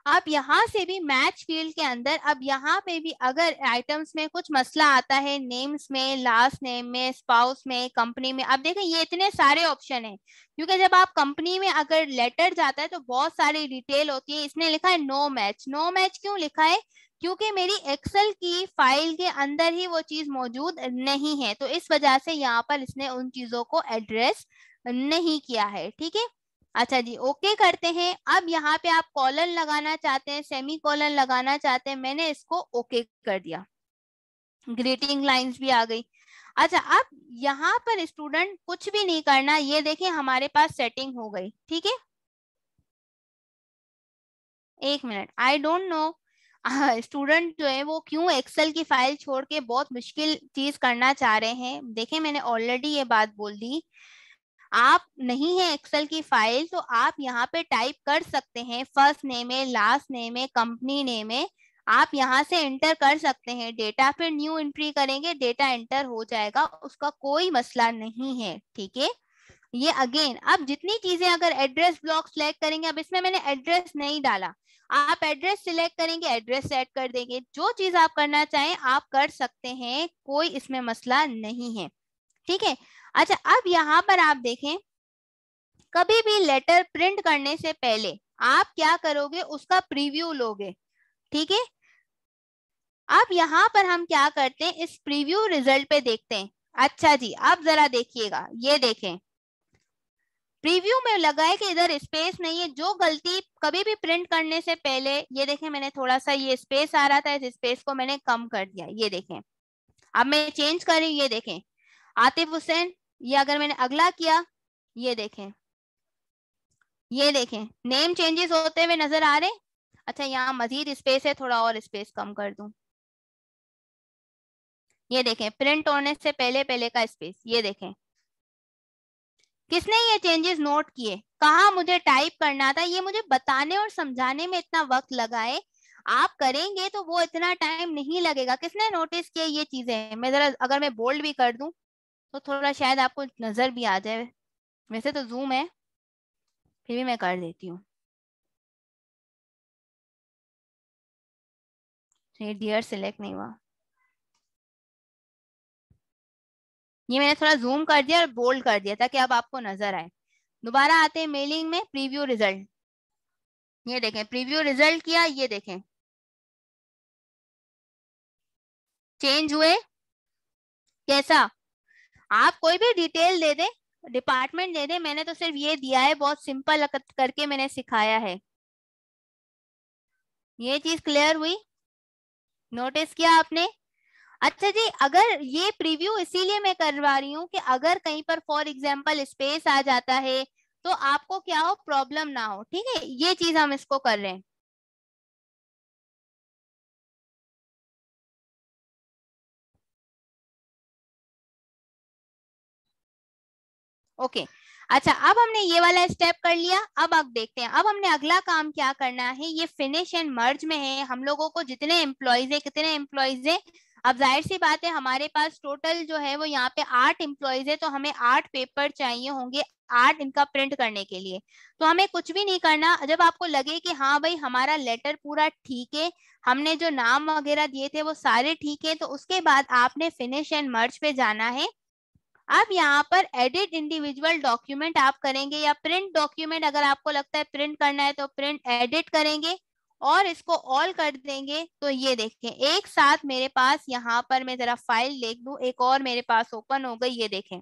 A: आप यहाँ से भी मैच फील्ड के अंदर, अब यहाँ पे भी अगर आइटम्स में कुछ मसला आता है, नेम्स में, लास्ट नेम में, स्पाउस में, कंपनी में, अब देखें ये इतने सारे ऑप्शन हैं, क्योंकि जब आप कंपनी में अगर लेटर जाता है तो बहुत सारी डिटेल होती है। इसने लिखा है नो मैच, नो मैच क्यों लिखा है, क्योंकि मेरी एक्सेल की फाइल के अंदर ही वो चीज मौजूद नहीं है, तो इस वजह से यहाँ पर इसने उन चीजों को एड्रेस नहीं किया है, ठीक है। अच्छा जी, ओके करते हैं। अब यहाँ पे आप कॉलन लगाना चाहते हैं, सेमी कॉलन लगाना चाहते हैं, मैंने इसको ओके कर दिया, ग्रीटिंग लाइंस भी आ गई। अच्छा, अब यहाँ पर स्टूडेंट कुछ भी नहीं करना, ये देखिए हमारे पास सेटिंग हो गई, ठीक है। एक minute, I don't know student जो है वो क्यों एक्सेल की फाइल छोड़ के बहुत मुश्किल चीज करना चाह रहे हैं। देखें, मैंने ऑलरेडी ये बात बोल दी, आप नहीं है एक्सेल की फाइल तो आप यहाँ पे टाइप कर सकते हैं, फर्स्ट नेम है, लास्ट नेम है, कंपनी नेम है, आप यहाँ से एंटर कर सकते हैं डेटा, फिर न्यू एंट्री करेंगे, डेटा एंटर हो जाएगा, उसका कोई मसला नहीं है, ठीक है। ये अगेन, अब जितनी चीजें, अगर एड्रेस ब्लॉक सिलेक्ट करेंगे, अब इसमें मैंने एड्रेस नहीं डाला, आप एड्रेस सिलेक्ट करेंगे, एड्रेस सेट कर देंगे, जो चीज आप करना चाहें आप कर सकते हैं, कोई इसमें मसला नहीं है, ठीक है। अच्छा, अब यहाँ पर आप देखें, कभी भी लेटर प्रिंट करने से पहले आप क्या करोगे, उसका प्रीव्यू लोगे, ठीक है। अब यहाँ पर हम क्या करते हैं, इस प्रीव्यू रिजल्ट पे देखते हैं। अच्छा जी, अब जरा देखिएगा, ये देखें, प्रीव्यू में लगा है कि इधर स्पेस नहीं है, जो गलती कभी भी प्रिंट करने से पहले, ये देखें मैंने थोड़ा सा ये स्पेस आ रहा था, इस स्पेस को मैंने कम कर दिया, ये देखें। अब मैं चेंज कर रही हूँ, ये देखें, आतिफ हुसैन, ये अगर मैंने अगला किया, ये देखें, ये देखें, नेम चेंजेस होते हुए नजर आ रहे। अच्छा, यहाँ मजीद स्पेस है, थोड़ा और स्पेस कम कर दूं, ये देखें, प्रिंट होने से पहले पहले का स्पेस, ये देखें। किसने ये चेंजेस नोट किए, कहा मुझे टाइप करना था, ये मुझे बताने और समझाने में इतना वक्त लगा है, आप करेंगे तो वो इतना टाइम नहीं लगेगा। किसने नोटिस किया ये चीजें, मैं जरा अगर मैं बोल्ड भी कर दूं तो थोड़ा शायद आपको नजर भी आ जाए, वैसे तो जूम है, फिर भी मैं कर देती हूँ। डियर सिलेक्ट नहीं हुआ, ये मैंने थोड़ा जूम कर दिया और बोल्ड कर दिया ताकि अब आपको नजर आए। दोबारा आते हैं मेलिंग में, प्रीव्यू रिजल्ट, ये देखें, प्रीव्यू रिजल्ट किया, ये देखें चेंज हुए। कैसा, आप कोई भी डिटेल दे दें, डिपार्टमेंट दे दें, मैंने तो सिर्फ ये दिया है, बहुत सिंपल करके मैंने सिखाया है। ये चीज क्लियर हुई, नोटिस किया आपने। अच्छा जी, अगर ये प्रीव्यू इसीलिए मैं करवा रही हूँ कि अगर कहीं पर फॉर एग्जांपल स्पेस आ जाता है तो आपको क्या हो, प्रॉब्लम ना हो, ठीक है, ये चीज हम इसको कर रहे हैं। ओके, अच्छा, अब हमने ये वाला स्टेप कर लिया, अब देखते हैं, अब हमने अगला काम क्या करना है, ये फिनिश एंड मर्ज में है, हम लोगों को जितने एम्प्लॉयज है, कितने एम्प्लॉयज है, अब जाहिर सी बात है हमारे पास टोटल जो है वो यहाँ पे 8 एम्प्लॉयज है, तो हमें 8 पेपर चाहिए होंगे, 8 इनका प्रिंट करने के लिए। तो हमें कुछ भी नहीं करना, जब आपको लगे कि हाँ भाई हमारा लेटर पूरा ठीक है, हमने जो नाम वगैरह दिए थे वो सारे ठीक है, तो उसके बाद आपने फिनिश एंड मर्ज पे जाना है। अब यहाँ पर एडिट इंडिविजुअल डॉक्यूमेंट आप करेंगे, या प्रिंट डॉक्यूमेंट, अगर आपको लगता है प्रिंट करना है तो प्रिंट एडिट करेंगे और इसको ऑल कर देंगे। तो ये देखें, एक साथ मेरे पास यहाँ पर, मैं जरा फाइल लिख दूं, एक और मेरे पास ओपन हो गई, ये देखें,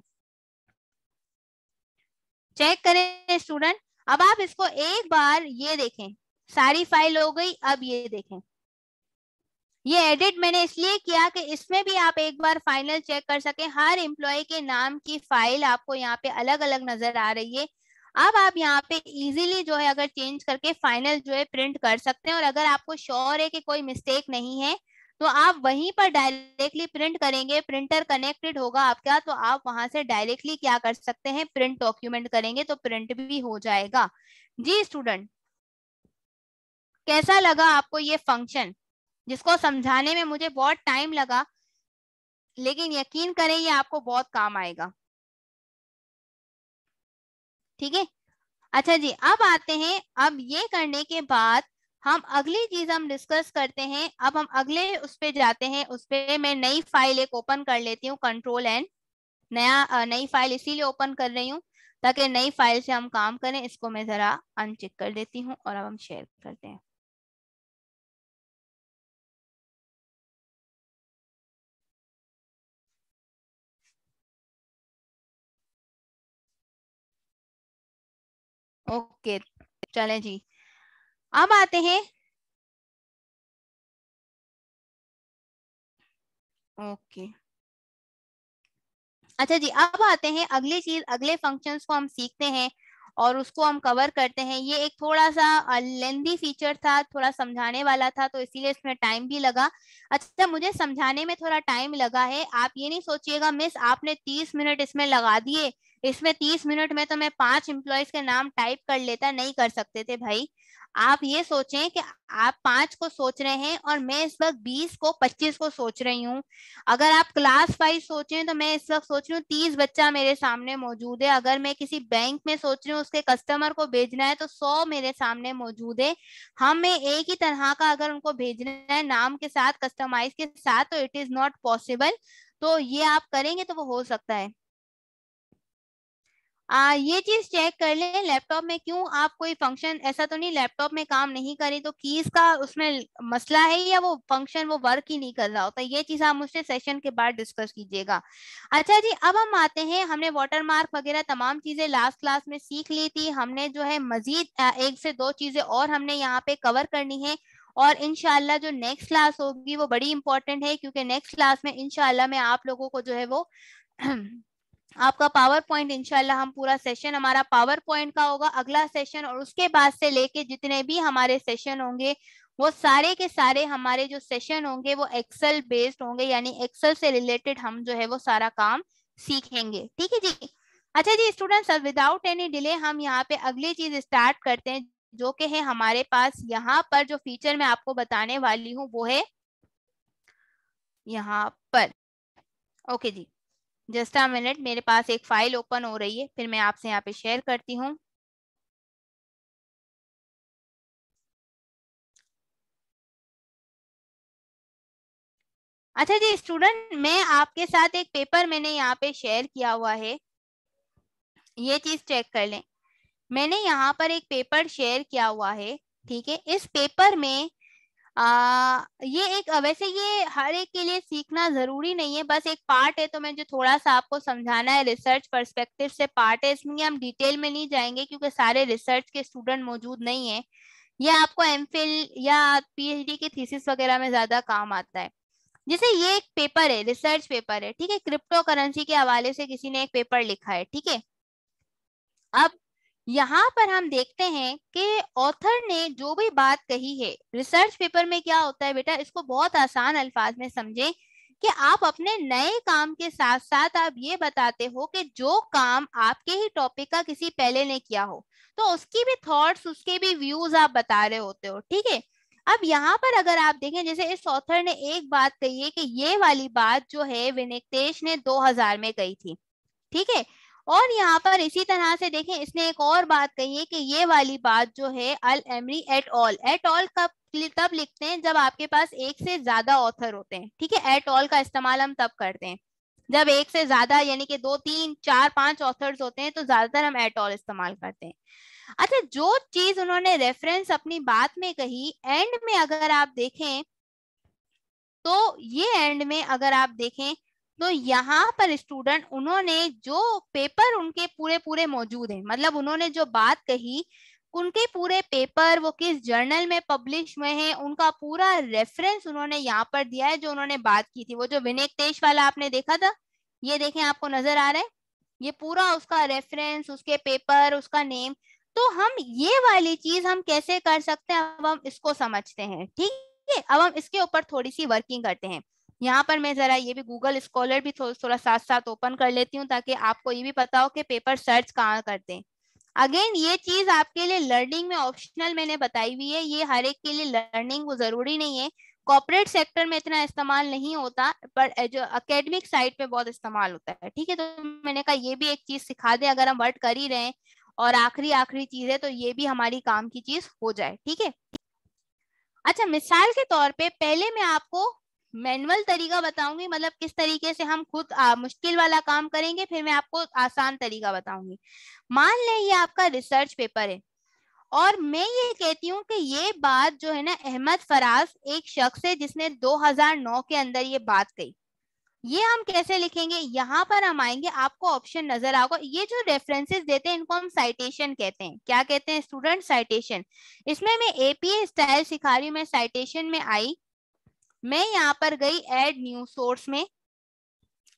A: चेक करें स्टूडेंट। अब आप इसको एक बार, ये देखें, सारी फाइल हो गई। अब ये देखें, ये एडिट मैंने इसलिए किया कि इसमें भी आप एक बार फाइनल चेक कर सकें, हर एम्प्लॉय के नाम की फाइल आपको यहाँ पे अलग अलग नजर आ रही है। अब आप यहाँ पे इजीली जो है अगर चेंज करके फाइनल जो है प्रिंट कर सकते हैं, और अगर आपको श्योर है कि कोई मिस्टेक नहीं है तो आप वहीं पर डायरेक्टली प्रिंट करेंगे, प्रिंटर कनेक्टेड होगा आपका, तो आप वहां से डायरेक्टली क्या कर सकते हैं, प्रिंट डॉक्यूमेंट करेंगे तो प्रिंट भी हो जाएगा। जी स्टूडेंट, कैसा लगा आपको ये फंक्शन, जिसको समझाने में मुझे बहुत टाइम लगा, लेकिन यकीन करें ये आपको बहुत काम आएगा, ठीक है। अच्छा जी, अब आते हैं, अब ये करने के बाद हम अगली चीज हम डिस्कस करते हैं। अब हम अगले उस पे जाते हैं, उस पे मैं नई फाइल एक ओपन कर लेती हूँ, कंट्रोल एन, नया नई फाइल इसीलिए ओपन कर रही हूँ ताकि नई फाइल से हम काम करें। इसको मैं जरा अनचेक कर देती हूँ और अब हम शेयर करते हैं। ओके, चलें जी, अब आते हैं। ओके, अच्छा जी, अब आते हैं अगली चीज, अगले फंक्शंस को हम सीखते हैं और उसको हम कवर करते हैं। ये एक थोड़ा सा लेंदी फीचर था, थोड़ा समझाने वाला था, तो इसीलिए इसमें टाइम भी लगा। अच्छा, मुझे समझाने में थोड़ा टाइम लगा है, आप ये नहीं सोचिएगा मिस आपने 30 मिनट इसमें लगा दिए, इसमें 30 मिनट में तो मैं 5 एम्प्लॉयज के नाम टाइप कर लेता, नहीं कर सकते थे भाई। आप ये सोचें कि आप 5 को सोच रहे हैं और मैं इस वक्त 20 को 25 को सोच रही हूँ। अगर आप क्लास वाइज सोचें तो मैं इस वक्त सोच रही हूँ 30 बच्चा मेरे सामने मौजूद है। अगर मैं किसी बैंक में सोच रही हूँ उसके कस्टमर को भेजना है तो 100 मेरे सामने मौजूद है। हमें एक ही तरह का अगर उनको भेजना है नाम के साथ, कस्टमाइज के साथ, तो इट इज नॉट पॉसिबल। तो ये आप करेंगे तो वो हो सकता है। ये चीज चेक कर लें लैपटॉप में, क्यों आप कोई फंक्शन, ऐसा तो नहीं लैपटॉप में काम नहीं करी तो कीज का उसमें मसला है, या वो फंक्शन वो वर्क ही नहीं कर रहा होता। ये चीज आप मुझसे सेशन के बाद डिस्कस कीजिएगा। अच्छा जी, अब हम आते हैं, हमने वाटरमार्क वगैरह तमाम चीजें लास्ट क्लास में सीख ली थी। हमने जो है मजीद 1 से 2 चीजें और हमने यहाँ पे कवर करनी है। और इंशाल्लाह जो नेक्स्ट क्लास होगी वो बड़ी इंपॉर्टेंट है, क्योंकि नेक्स्ट क्लास में इंशाल्लाह मैं आप लोगों को जो है वो आपका पावर पॉइंट, इंशाल्लाह हम पूरा सेशन हमारा पावर पॉइंट का होगा अगला सेशन, और उसके बाद से लेके जितने भी हमारे सेशन होंगे वो सारे के सारे हमारे जो सेशन होंगे वो एक्सेल बेस्ड होंगे, यानी एक्सेल से रिलेटेड हम जो है वो सारा काम सीखेंगे। ठीक है जी। अच्छा जी स्टूडेंट्स, विदाउट एनी डिले हम यहाँ पे अगली चीज स्टार्ट करते हैं, जो कि है हमारे पास यहाँ पर जो फीचर मैं आपको बताने वाली हूँ वो है यहाँ पर। ओके जी, जस्ट अ मिनट, मेरे पास एक फाइल ओपन हो रही है, फिर मैं आपसे यहाँ पे शेयर करती हूँ। अच्छा जी स्टूडेंट, मैं आपके साथ एक पेपर मैंने यहाँ पे शेयर किया हुआ है, ये चीज चेक कर लें। मैंने यहाँ पर एक पेपर शेयर किया हुआ है, ठीक है। इस पेपर में ये एक, वैसे ये हर एक के लिए सीखना जरूरी नहीं है, बस एक पार्ट है, तो मैं जो थोड़ा सा आपको समझाना है रिसर्च पर्सपेक्टिव से पार्ट है, इसमें हम डिटेल में नहीं जाएंगे क्योंकि सारे रिसर्च के स्टूडेंट मौजूद नहीं है। ये आपको एमफिल या पीएचडी की थीसिस वगैरह में ज्यादा काम आता है। जैसे ये एक पेपर है, रिसर्च पेपर है, ठीक है, क्रिप्टो करेंसी के हवाले से किसी ने एक पेपर लिखा है, ठीक है। अब यहाँ पर हम देखते हैं कि ऑथर ने जो भी बात कही है, रिसर्च पेपर में क्या होता है बेटा, इसको बहुत आसान अल्फाज में समझें कि आप अपने नए काम के साथ साथ आप ये बताते हो कि जो काम आपके ही टॉपिक का किसी पहले ने किया हो, तो उसकी भी थॉट्स, उसके भी व्यूज आप बता रहे होते हो, ठीक है। अब यहाँ पर अगर आप देखें, जैसे इस ऑथर ने एक बात कही है कि ये वाली बात जो है विनितेश ने 2000 में कही थी, ठीक है। और यहाँ पर इसी तरह से देखें, इसने एक और बात कही है कि ये वाली बात जो है अल एमरी एट ऑल कब तब लिखते हैं जब आपके पास एक से ज्यादा ऑथर होते हैं, ठीक है। एट ऑल का इस्तेमाल हम तब करते हैं जब एक से ज्यादा, यानी कि 2 3 4 5 ऑथर्स होते हैं, तो ज्यादातर हम एट ऑल इस्तेमाल करते हैं। अच्छा, जो चीज उन्होंने रेफरेंस अपनी बात में कही, एंड में अगर आप देखें, तो ये एंड में अगर आप देखें तो यहाँ पर स्टूडेंट उन्होंने जो पेपर उनके पूरे पूरे मौजूद हैं, मतलब उन्होंने जो बात कही उनके पूरे पेपर वो किस जर्नल में पब्लिश हुए हैं, उनका पूरा रेफरेंस उन्होंने यहाँ पर दिया है, जो उन्होंने बात की थी। वो जो विनितेश वाला आपने देखा था, ये देखें, आपको नजर आ रहा है, ये पूरा उसका रेफरेंस, उसके पेपर, उसका नेम। तो हम ये वाली चीज हम कैसे कर सकते हैं, अब हम इसको समझते हैं, ठीक है। अब हम इसके ऊपर थोड़ी सी वर्किंग करते हैं। यहाँ पर मैं जरा ये भी गूगल स्कॉलर भी थोड़ा साथ साथ ओपन कर लेती हूँ, ताकि आपको ये भी पता हो कि पेपर सर्च कहाँ करते हैं। अगेन ये चीज आपके लिए लर्निंग में ऑप्शनल मैंने बताई हुई है, ये हर एक के लिए लर्निंग वो जरूरी नहीं है। कॉर्पोरेट सेक्टर में इतना इस्तेमाल नहीं होता, पर जो एकेडमिक साइड पे बहुत इस्तेमाल होता है, ठीक है। तो मैंने कहा ये भी एक चीज सिखा दे, अगर हम वर्ड कर ही रहे हैं और आखिरी आखिरी चीज है तो ये भी हमारी काम की चीज हो जाए, ठीक है। अच्छा, मिसाल के तौर पे पहले मैं आपको मैनुअल तरीका बताऊंगी, मतलब किस तरीके से हम खुद मुश्किल वाला काम करेंगे, फिर मैं आपको आसान तरीका बताऊंगी। मान लें ये आपका रिसर्च पेपर है, और मैं ये कहती हूँ कि ये बात जो है ना, अहमद फराज एक शख्स है जिसने 2009 के अंदर ये बात कही। ये हम कैसे लिखेंगे, यहाँ पर हम आएंगे, आपको ऑप्शन नजर आएगा, ये जो रेफरेंसेस देते हैं इनको हम साइटेशन कहते हैं। क्या कहते हैं स्टूडेंट? साइटेशन। इसमें मैं एपीए स्टाइल सिखा रही हूँ, मैं साइटेशन में आई, मैं यहाँ पर गई ऐड न्यू सोर्स में।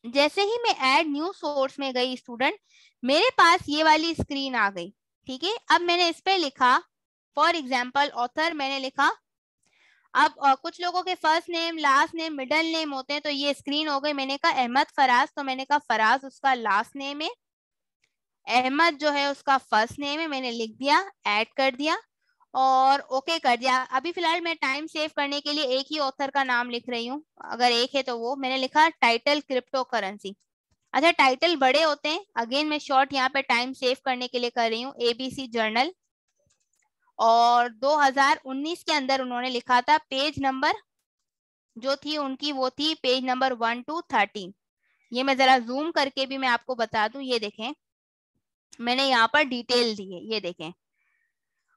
A: जैसे ही मैं ऐड न्यू सोर्स में गई स्टूडेंट, मेरे पास ये वाली स्क्रीन आ गई। ठीक है, अब मैंने इस पे लिखा फॉर एग्जाम्पल ऑथर, मैंने लिखा। अब कुछ लोगों के first name, last name, middle name होते हैं, तो ये स्क्रीन हो गई। मैंने कहा अहमद फराज, तो मैंने कहा फराज उसका लास्ट नेम है, अहमद जो है उसका फर्स्ट नेम है, मैंने लिख दिया, ऐड कर दिया और ओके कर दिया। अभी फिलहाल मैं टाइम सेव करने के लिए एक ही ऑथर का नाम लिख रही हूँ, अगर एक है तो वो, मैंने लिखा टाइटल क्रिप्टो करेंसी। अच्छा, टाइटल बड़े होते हैं, अगेन मैं शॉर्ट यहाँ पे टाइम सेव करने के लिए कर रही हूँ, एबीसी जर्नल। और 2019 के अंदर उन्होंने लिखा था, पेज नंबर जो थी उनकी वो थी पेज नंबर 1 to 13। ये मैं जरा जूम करके भी मैं आपको बता दूं, ये देखें मैंने यहाँ पर डिटेल दी है, ये देखें।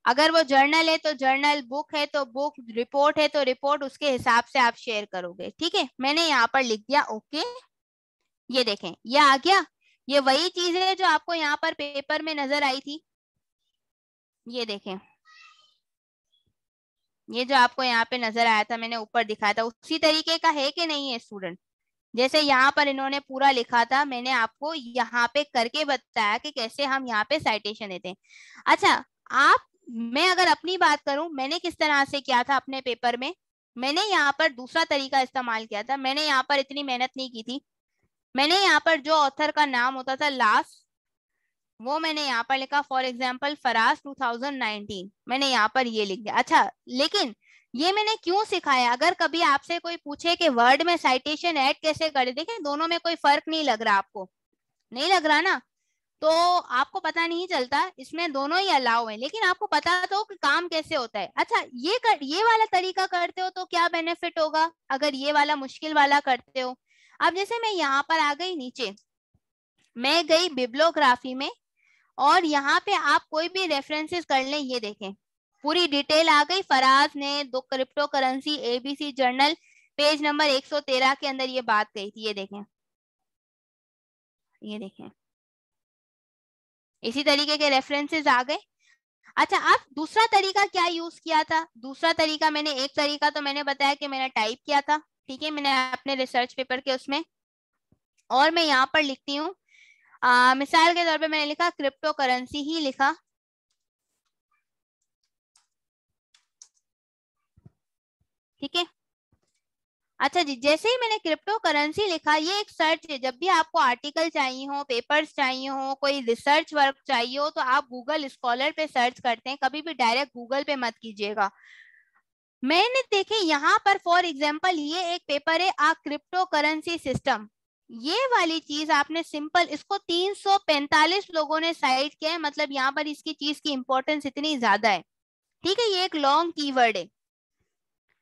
A: अगर वो जर्नल है तो जर्नल, बुक है तो बुक, रिपोर्ट है तो रिपोर्ट, उसके हिसाब से आप शेयर करोगे। ठीक है, मैंने यहाँ पर लिख दिया ओके। ये देखें ये आ गया, ये वही चीज है जो आपको यहाँ पर पेपर में नजर आई थी। ये देखें, ये जो आपको यहाँ पे नजर आया था, मैंने ऊपर दिखाया था, उसी तरीके का है कि नहीं है स्टूडेंट? जैसे यहाँ पर इन्होंने पूरा लिखा था, मैंने आपको यहाँ पे करके बताया कि कैसे हम यहाँ पे साइटेशन देते हैं। अच्छा, आप, मैं अगर अपनी बात करूं, मैंने किस तरह से किया था अपने पेपर में, मैंने यहाँ पर दूसरा तरीका इस्तेमाल किया था। मैंने यहाँ पर इतनी मेहनत नहीं की थी, मैंने यहाँ पर जो ऑथर का नाम होता था लास्ट, वो मैंने यहाँ पर लिखा फॉर एग्जाम्पल फराज 2019, मैंने यहाँ पर ये लिख दिया। अच्छा, लेकिन ये मैंने क्यों सिखाया? अगर कभी आपसे कोई पूछे कि वर्ड में साइटेशन ऐड कैसे करें, देखिए दोनों में कोई फर्क नहीं लग रहा, आपको नहीं लग रहा ना, तो आपको पता नहीं चलता, इसमें दोनों ही अलाउ है, लेकिन आपको पता तो कि काम कैसे होता है। अच्छा, ये वाला तरीका करते हो तो क्या बेनिफिट होगा अगर ये वाला मुश्किल वाला करते हो? अब जैसे मैं यहाँ पर आ गई नीचे, मैं गई बिब्लियोग्राफी में, और यहाँ पे आप कोई भी रेफरेंसेस कर लें, ये देखें पूरी डिटेल आ गई। फराज ने दो crypto currency ABC journal page number 113 के अंदर ये बात कही थी, ये देखें, ये देखें, इसी तरीके के रेफरेंसेस आ गए। अच्छा, आप दूसरा तरीका क्या यूज किया था? दूसरा तरीका मैंने, एक तरीका तो मैंने बताया कि मैंने टाइप किया था, ठीक है, मैंने अपने रिसर्च पेपर के उसमें, और मैं यहाँ पर लिखती हूँ, मिसाल के तौर पे मैंने लिखा क्रिप्टो करेंसी ही लिखा। ठीक है, अच्छा जी, जैसे ही मैंने क्रिप्टो करेंसी लिखा, ये एक सर्च है, जब भी आपको आर्टिकल चाहिए हो, पेपर्स चाहिए हो, कोई रिसर्च वर्क चाहिए हो, तो आप गूगल स्कॉलर पे सर्च करते हैं, कभी भी डायरेक्ट गूगल पे मत कीजिएगा। मैंने देखे यहाँ पर फॉर एग्जांपल ये एक पेपर है, आ क्रिप्टो करेंसी सिस्टम, ये वाली चीज आपने सिंपल, इसको 345 लोगों ने साइट किया है, मतलब यहाँ पर इसकी चीज की इंपॉर्टेंस इतनी ज्यादा है। ठीक है, ये एक लॉन्ग कीवर्ड है।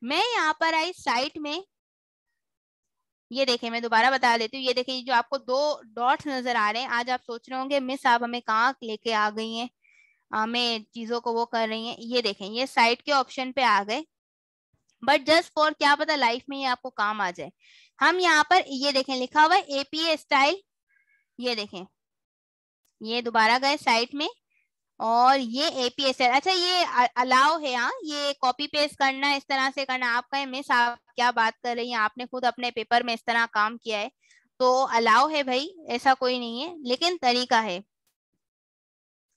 A: मैं यहाँ पर आई साइट में, ये देखें मैं दोबारा बता देती हूँ, ये देखिए, ये जो आपको दो डॉट्स नजर आ रहे हैं, आज आप सोच रहे होंगे मिस आप हमें कहाँ लेके आ गई हैं, हमें चीजों को वो कर रही हैं। ये देखें, ये साइट के ऑप्शन पे आ गए, बट जस्ट फॉर क्या पता लाइफ में ये आपको काम आ जाए। हम यहाँ पर ये देखें लिखा हुआ है एपीए स्टाइल, ये देखें, ये दोबारा गए साइट में, और ये एपीएस है। अच्छा, ये अलाउ है, हाँ, ये कॉपी पेस्ट करना, इस तरह से करना। आप कहें मिस आप क्या बात कर रही हैं, आपने खुद अपने पेपर में इस तरह काम किया है, तो अलाउ है भाई, ऐसा कोई नहीं है, लेकिन तरीका है।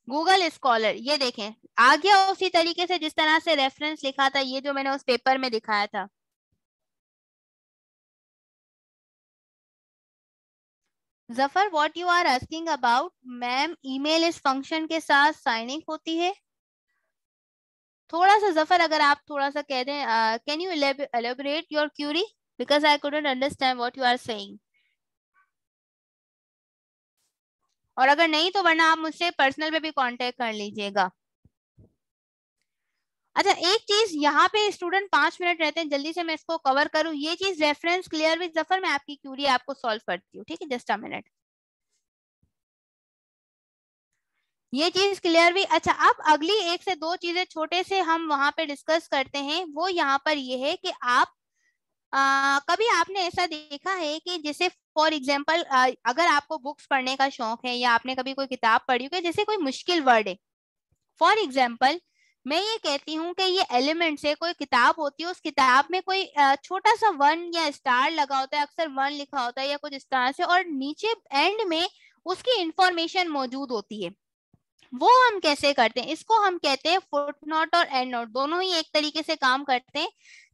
A: गूगल स्कॉलर, ये देखें आ गया उसी तरीके से जिस तरह से रेफरेंस लिखा था, ये जो मैंने उस पेपर में दिखाया था। Zafar, what you are asking about? Ma'am, email इस फंक्शन के साथ साइनिंग होती है। थोड़ा सा जफर अगर आप थोड़ा सा कह दें, can you elaborate your query, because I couldn't understand what you are saying. और अगर नहीं तो वरना आप मुझसे पर्सनल पे भी कांटेक्ट कर लीजिएगा। अच्छा, एक चीज यहाँ पे स्टूडेंट 5 मिनट रहते हैं, जल्दी से मैं इसको कवर करूँ, ये चीज रेफरेंस क्लियर विद जफर, मैं आपकी क्यूरी आपको सॉल्व करती हूँ, ठीक है, जस्ट अ मिनट। ये चीज क्लियर भी। अच्छा, अब अगली एक से दो चीजें छोटे से हम वहां पे डिस्कस करते हैं, वो यहाँ पर ये है कि आप कभी आपने ऐसा देखा है कि जैसे फॉर एग्जाम्पल अगर आपको बुक्स पढ़ने का शौक है या आपने कभी कोई किताब पढ़ी हो, जैसे कोई मुश्किल वर्ड है, फॉर एग्जाम्पल मैं ये कहती हूँ कि ये एलिमेंट्स है, कोई किताब होती है, उस किताब में कोई छोटा सा वन या स्टार लगा होता है, अक्सर वन लिखा होता है या कुछ इस तरह से, और नीचे एंड में उसकी इंफॉर्मेशन मौजूद होती है। वो हम कैसे करते हैं, इसको हम कहते हैं फुट नोट और एंड नोट। दोनों ही एक तरीके से काम करते हैं,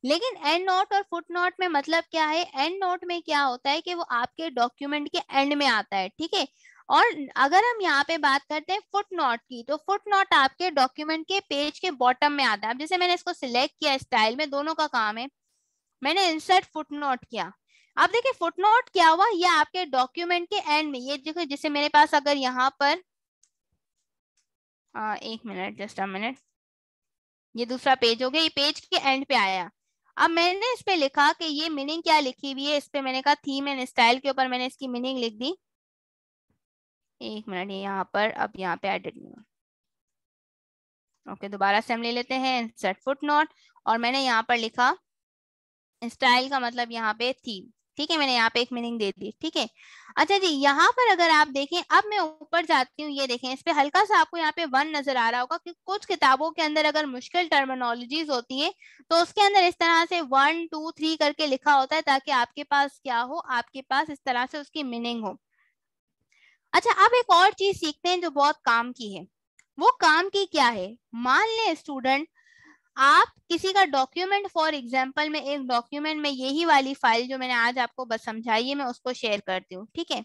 A: लेकिन एंड नोट और फुट नोट में मतलब क्या है, एंड नोट में क्या होता है कि वो आपके डॉक्यूमेंट के एंड में आता है, ठीक है। और अगर हम यहाँ पे बात करते हैं फुट नोट की, तो फुट नोट आपके डॉक्यूमेंट के पेज के बॉटम में आता है। अब जैसे मैंने इसको सिलेक्ट किया, स्टाइल में दोनों का काम है, मैंने इंसर्ट फुट नोट किया। अब देखिए फुट नोट क्या हुआ, ये आपके डॉक्यूमेंट के एंड में, ये देखो जैसे मेरे पास अगर यहाँ पर एक मिनट, जस्ट अ मिनट, ये दूसरा पेज हो गया, ये पेज के एंड पे आया। अब मैंने इस पे लिखा कि ये मीनिंग क्या लिखी हुई है, इस पे मैंने कहा थीम एंड स्टाइल के ऊपर मैंने इसकी मीनिंग लिख दी। एक मिनट, ये यहाँ पर, अब यहाँ पे एडिट नहीं हुआ। ओके, दोबारा से हम ले लेते हैं इंसर्ट फुट नोट, और मैंने यहाँ पर लिखा स्टाइल का मतलब यहाँ पे थीम, ठीक है, मैंने यहाँ पे एक मीनिंग दे दी, ठीक है। अच्छा जी, यहाँ पर अगर आप देखें, अब मैं ऊपर जाती हूँ, ये देखें इस पे हल्का सा आपको यहाँ पे वन नजर आ रहा होगा कि कुछ किताबों के अंदर अगर मुश्किल टर्मिनोलॉजीज होती है तो उसके अंदर इस तरह से 1 2 3 करके लिखा होता है, ताकि आपके पास क्या हो, आपके पास इस तरह से उसकी मीनिंग हो। अच्छा, अब एक और चीज सीखते हैं जो बहुत काम की है। वो काम की क्या है, मान लें स्टूडेंट, आप किसी का डॉक्यूमेंट, फॉर एग्जांपल में एक डॉक्यूमेंट में यही वाली फाइल जो मैंने आज आपको बस समझाई है, मैं उसको शेयर करती हूँ, ठीक है।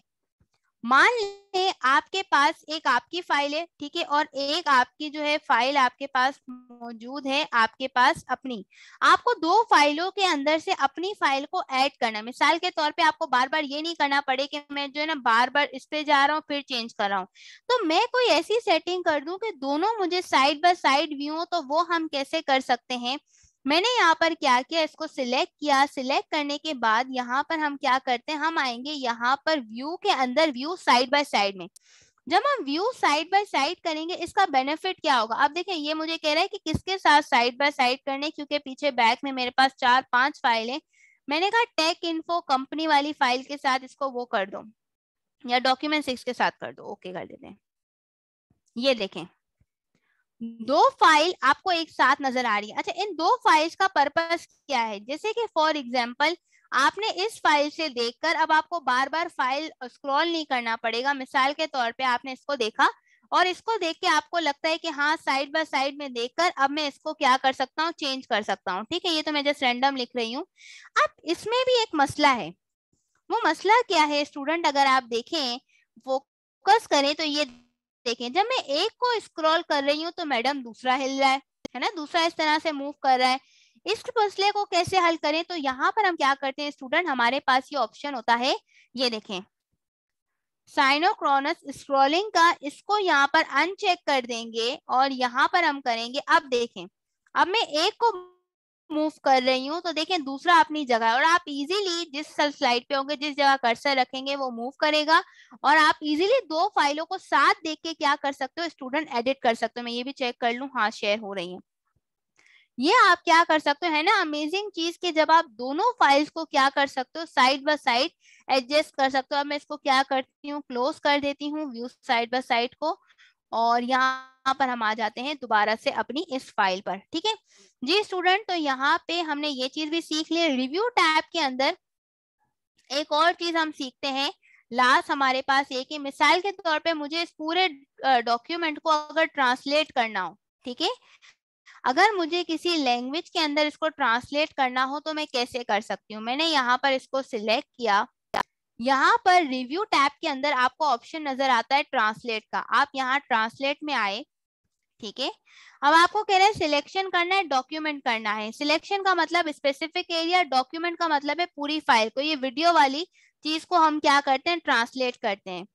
A: मान लें आपके पास एक आपकी फाइल है, ठीक है, और एक आपकी जो है फाइल आपके पास मौजूद है, आपके पास अपनी। आपको दो फाइलों के अंदर से अपनी फाइल को ऐड करना है। मिसाल के तौर पे आपको बार बार ये नहीं करना पड़े कि मैं जो है ना बार बार इस पे जा रहा हूँ फिर चेंज कर रहा हूँ। तो मैं कोई ऐसी सेटिंग कर दूं कि दोनों मुझे साइड बाय साइड व्यू हो, तो वो हम कैसे कर सकते हैं। मैंने यहाँ पर क्या किया, इसको सिलेक्ट किया, सिलेक्ट करने के बाद यहाँ पर हम क्या करते हैं, हम आएंगे यहाँ पर व्यू के अंदर, व्यू साइड बाय साइड में। जब हम व्यू साइड बाय साइड करेंगे, इसका बेनिफिट क्या होगा, अब देखिए ये मुझे कह रहा है कि किसके साथ साइड बाय साइड करने, क्योंकि पीछे बैक में मेरे पास 4 5 फाइल है। मैंने कहा टेक इन्फो कंपनी वाली फाइल के साथ इसको वो कर दो, या डॉक्यूमेंट 6 के साथ कर दो, ओके कर देते हैं। ये देखें, दो फाइल आपको एक साथ नजर आ रही है। अच्छा, इन दो फाइल्स का पर्पस क्या है, जैसे कि फॉर एग्जांपल आपने इस फाइल से देखकर अब आपको बार बार फाइल स्क्रॉल नहीं करना पड़ेगा। मिसाल के तौर पे आपने इसको देखा और इसको देख के आपको लगता है कि हाँ साइड बाय साइड में देखकर अब मैं इसको क्या कर सकता हूँ, चेंज कर सकता हूँ, ठीक है। ये तो मैं जस्ट रैंडम लिख रही हूँ। अब इसमें भी एक मसला है। वो मसला क्या है स्टूडेंट, अगर आप देखें, फोकस करें, तो ये देखें, जब मैं एक को स्क्रॉल कर रही हूँ तो मैडम दूसरा हिल रहा है ना, दूसरा इस तरह से मूव कर रहा है। इस मसले को कैसे हल करें, तो यहाँ पर हम क्या करते हैं स्टूडेंट, हमारे पास ये ऑप्शन होता है, ये देखें साइनोक्रोनस स्क्रॉलिंग का, इसको यहाँ पर अनचेक कर देंगे और यहाँ पर हम करेंगे। अब देखें, अब मैं एक को मूव कर रही हूँ तो देखें दूसरा अपनी जगह है, और आप इजीली जिस स्लाइड पे होंगे, जिस जगह कर्सर रखेंगे वो मूव करेगा, और आप इजीली दो फाइलों को साथ देख के क्या कर सकते हो स्टूडेंट, एडिट कर सकते हो। मैं ये भी चेक कर लूं, हाँ शेयर हो रही है। ये आप क्या कर सकते हो, है ना अमेजिंग चीज, कि जब आप दोनों फाइल्स को क्या कर सकते हो, साइड बाय साइड एडजस्ट कर सकते हो। अब मैं इसको क्या करती हूँ, क्लोज कर देती हूँ व्यू साइड बाय साइड को, और यहाँ पर हम आ जाते हैं दोबारा से अपनी इस फाइल पर, ठीक है जी स्टूडेंट। तो यहाँ पे हमने ये चीज भी सीख ली। रिव्यू टैब के अंदर एक और चीज हम सीखते हैं, लास्ट हमारे पास एक ही, मिसाल के तौर पे मुझे इस पूरे डॉक्यूमेंट को अगर ट्रांसलेट करना हो, ठीक है, अगर मुझे किसी लैंग्वेज के अंदर इसको ट्रांसलेट करना हो तो मैं कैसे कर सकती हूँ। मैंने यहाँ पर इसको सिलेक्ट किया, यहाँ पर रिव्यू टैब के अंदर आपको ऑप्शन नजर आता है ट्रांसलेट का, आप यहाँ ट्रांसलेट में आए, ठीक है। अब आपको कह रहे हैं सिलेक्शन करना है, डॉक्यूमेंट करना है। सिलेक्शन का मतलब स्पेसिफिक एरिया, डॉक्यूमेंट का मतलब है पूरी फाइल को। ये वीडियो वाली चीज को हम क्या करते हैं, ट्रांसलेट करते हैं।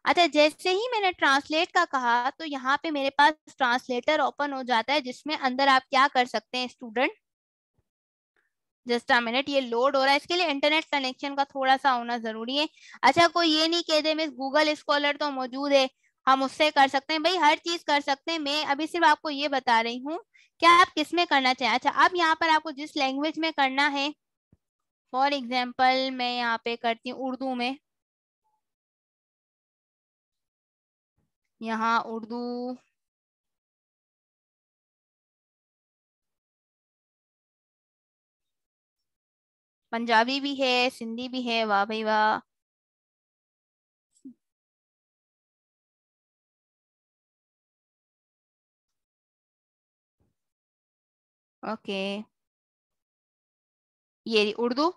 A: अच्छा, जैसे ही मैंने ट्रांसलेट का कहा तो यहाँ पे मेरे पास ट्रांसलेटर ओपन हो जाता है, जिसमें अंदर आप क्या कर सकते हैं स्टूडेंट, जस्ट अ मिनट, ये लोड हो रहा है, इसके लिए इंटरनेट कनेक्शन का थोड़ा सा होना जरूरी है। अच्छा, कोई ये नहीं कह दे मिस गूगल स्कॉलर तो मौजूद है, हम उससे कर सकते हैं, भाई हर चीज कर सकते हैं। मैं अभी सिर्फ आपको ये बता रही हूँ क्या आप किस में करना चाहें। अच्छा, अब यहाँ पर आपको जिस लैंग्वेज में करना है फॉर एग्जाम्पल मैं यहाँ पे करती हूँ उर्दू में, यहाँ उर्दू, पंजाबी भी है, सिंधी भी है, वाह भाई वाह। ओके, ये उर्दू,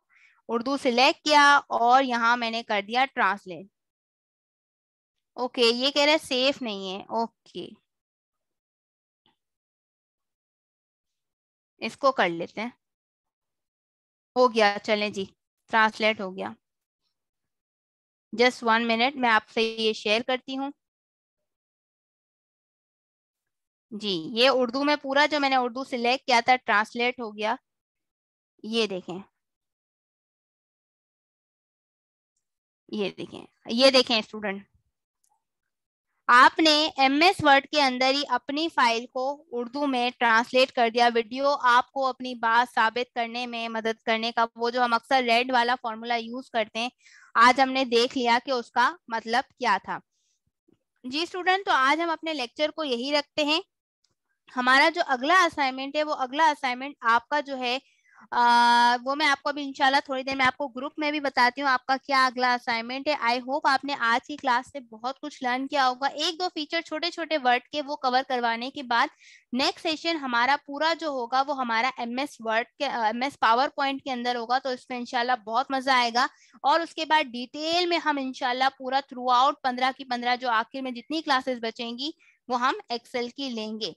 A: उर्दू सिलेक्ट किया और यहाँ मैंने कर दिया ट्रांसलेट। ओके, ये कह रहा है सेफ नहीं है, ओके, इसको कर लेते हैं। हो गया, चलें जी, ट्रांसलेट हो गया। जस्ट 1 मिनट, मैं आपसे ये शेयर करती हूँ। जी, ये उर्दू में पूरा जो मैंने उर्दू सिलेक्ट किया था ट्रांसलेट हो गया। ये देखें, ये देखें, ये देखें स्टूडेंट, आपने MS वर्ड के अंदर ही अपनी फाइल को उर्दू में ट्रांसलेट कर दिया। वीडियो आपको अपनी बात साबित करने में मदद करने का, वो जो हम अक्सर रेड वाला फॉर्मूला यूज करते हैं, आज हमने देख लिया कि उसका मतलब क्या था। जी स्टूडेंट, तो आज हम अपने लेक्चर को यही रखते हैं। हमारा जो अगला असाइनमेंट है, वो अगला असाइनमेंट आपका जो है वो मैं आपको अभी इंशाल्लाह थोड़ी देर में आपको ग्रुप में भी बताती हूँ आपका क्या अगला असाइनमेंट है। आई होप आपने आज की क्लास से बहुत कुछ लर्न किया होगा। एक दो फीचर छोटे छोटे वर्ड के वो कवर करवाने के बाद नेक्स्ट सेशन हमारा पूरा जो होगा वो हमारा MS वर्ड के MS पावर पॉइंट के अंदर होगा, तो इसमें इंशाल्लाह बहुत मजा आएगा। और उसके बाद डिटेल में हम इंशाल्लाह पूरा थ्रू आउट 15 की 15 जो आखिर में जितनी क्लासेस बचेंगी वो हम एक्सेल की लेंगे।